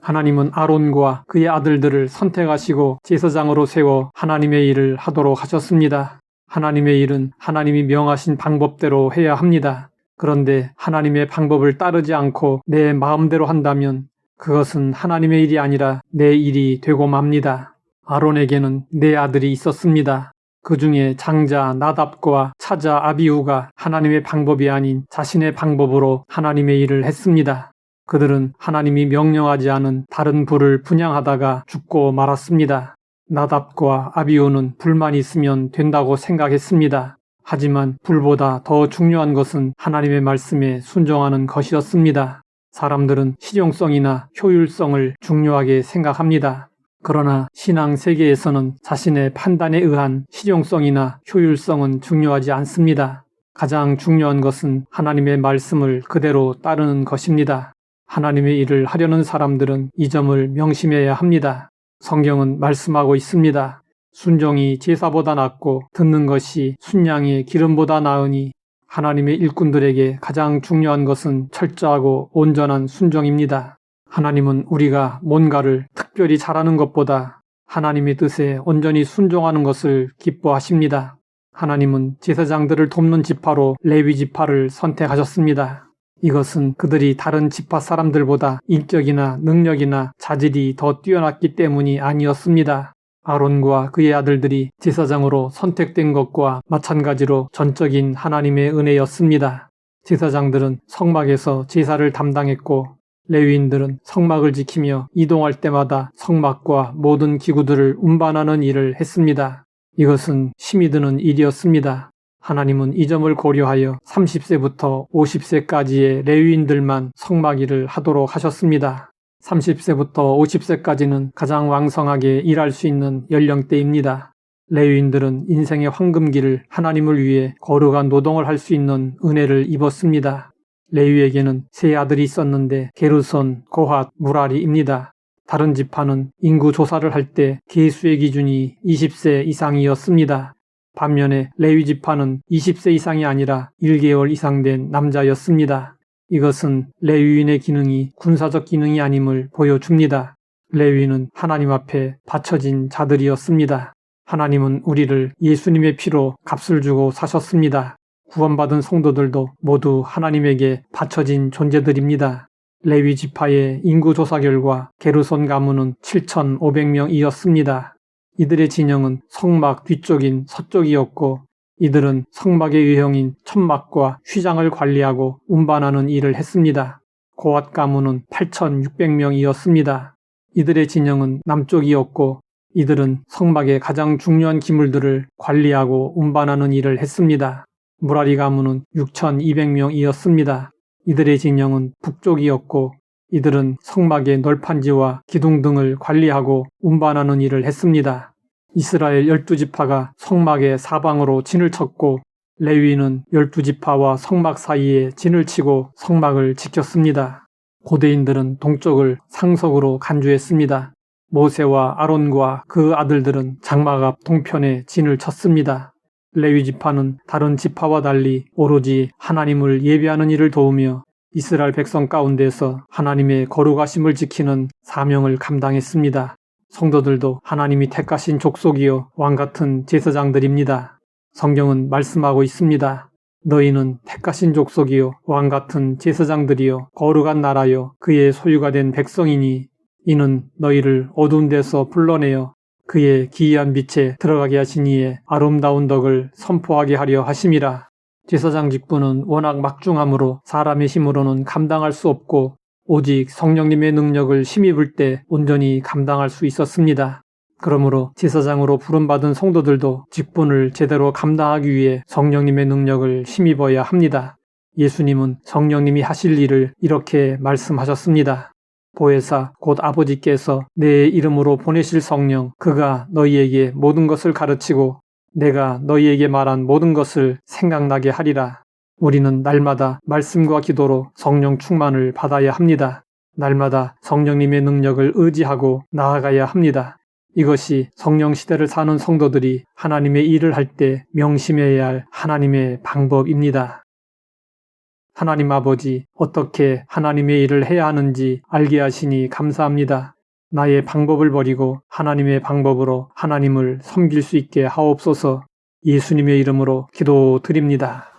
하나님은 아론과 그의 아들들을 선택하시고 제사장으로 세워 하나님의 일을 하도록 하셨습니다. 하나님의 일은 하나님이 명하신 방법대로 해야 합니다. 그런데 하나님의 방법을 따르지 않고 내 마음대로 한다면 그것은 하나님의 일이 아니라 내 일이 되고 맙니다. 아론에게는 네 아들이 있었습니다. 그 중에 장자 나답과 차자 아비후가 하나님의 방법이 아닌 자신의 방법으로 하나님의 일을 했습니다. 그들은 하나님이 명령하지 않은 다른 불을 분향하다가 죽고 말았습니다. 나답과 아비후는 불만 있으면 된다고 생각했습니다. 하지만 불보다 더 중요한 것은 하나님의 말씀에 순종하는 것이었습니다. 사람들은 실용성이나 효율성을 중요하게 생각합니다. 그러나 신앙 세계에서는 자신의 판단에 의한 실용성이나 효율성은 중요하지 않습니다. 가장 중요한 것은 하나님의 말씀을 그대로 따르는 것입니다. 하나님의 일을 하려는 사람들은 이 점을 명심해야 합니다. 성경은 말씀하고 있습니다. 순종이 제사보다 낫고 듣는 것이 순양의 기름보다 나으니 하나님의 일꾼들에게 가장 중요한 것은 철저하고 온전한 순종입니다. 하나님은 우리가 뭔가를 특별히 잘하는 것보다 하나님의 뜻에 온전히 순종하는 것을 기뻐하십니다. 하나님은 제사장들을 돕는 지파로 레위 지파를 선택하셨습니다. 이것은 그들이 다른 지파 사람들보다 인격이나 능력이나 자질이 더 뛰어났기 때문이 아니었습니다. 아론과 그의 아들들이 제사장으로 선택된 것과 마찬가지로 전적인 하나님의 은혜였습니다. 제사장들은 성막에서 제사를 담당했고 레위인들은 성막을 지키며 이동할 때마다 성막과 모든 기구들을 운반하는 일을 했습니다. 이것은 힘이 드는 일이었습니다. 하나님은 이 점을 고려하여 30세부터 50세까지의 레위인들만 성막 일을 하도록 하셨습니다. 30세부터 50세까지는 가장 왕성하게 일할 수 있는 연령대입니다. 레위인들은 인생의 황금기를 하나님을 위해 거룩한 노동을 할 수 있는 은혜를 입었습니다. 레위에게는 세 아들이 있었는데 게르손, 고핫, 무라리입니다. 다른 지파는 인구 조사를 할 때 계수의 기준이 20세 이상이었습니다. 반면에 레위 지파는 20세 이상이 아니라 1개월 이상 된 남자였습니다. 이것은 레위인의 기능이 군사적 기능이 아님을 보여줍니다. 레위는 하나님 앞에 바쳐진 자들이었습니다. 하나님은 우리를 예수님의 피로 값을 주고 사셨습니다. 구원받은 성도들도 모두 하나님에게 바쳐진 존재들입니다. 레위 지파의 인구 조사 결과 게르손 가문은 7,500명이었습니다. 이들의 진영은 성막 뒤쪽인 서쪽이었고 이들은 성막의 외형인 천막과 휘장을 관리하고 운반하는 일을 했습니다. 고핫 가문은 8,600명이었습니다. 이들의 진영은 남쪽이었고 이들은 성막의 가장 중요한 기물들을 관리하고 운반하는 일을 했습니다. 무라리 가문은 6,200명이었습니다. 이들의 진영은 북쪽이었고 이들은 성막의 널판지와 기둥 등을 관리하고 운반하는 일을 했습니다. 이스라엘 12지파가 성막의 사방으로 진을 쳤고 레위는 12지파와 성막 사이에 진을 치고 성막을 지켰습니다. 고대인들은 동쪽을 상석으로 간주했습니다. 모세와 아론과 그 아들들은 장막 앞 동편에 진을 쳤습니다. 레위 지파는 다른 지파와 달리 오로지 하나님을 예배하는 일을 도우며 이스라엘 백성 가운데서 하나님의 거룩하심을 지키는 사명을 감당했습니다. 성도들도 하나님이 택하신 족속이요 왕같은 제사장들입니다. 성경은 말씀하고 있습니다. 너희는 택하신 족속이요 왕같은 제사장들이요 거룩한 나라요 그의 소유가 된 백성이니 이는 너희를 어두운 데서 불러내어 그의 기이한 빛에 들어가게 하신 이의 아름다운 덕을 선포하게 하려 하심이라. 제사장 직분은 워낙 막중하므로 사람의 힘으로는 감당할 수 없고 오직 성령님의 능력을 힘입을 때 온전히 감당할 수 있었습니다. 그러므로 제사장으로 부름받은 성도들도 직분을 제대로 감당하기 위해 성령님의 능력을 힘입어야 합니다. 예수님은 성령님이 하실 일을 이렇게 말씀하셨습니다. 보혜사 곧 아버지께서 내 이름으로 보내실 성령 그가 너희에게 모든 것을 가르치고 내가 너희에게 말한 모든 것을 생각나게 하리라. 우리는 날마다 말씀과 기도로 성령 충만을 받아야 합니다. 날마다 성령님의 능력을 의지하고 나아가야 합니다. 이것이 성령 시대를 사는 성도들이 하나님의 일을 할 때 명심해야 할 하나님의 방법입니다. 하나님 아버지, 어떻게 하나님의 일을 해야 하는지 알게 하시니 감사합니다. 나의 방법을 버리고 하나님의 방법으로 하나님을 섬길 수 있게 하옵소서. 예수님의 이름으로 기도드립니다.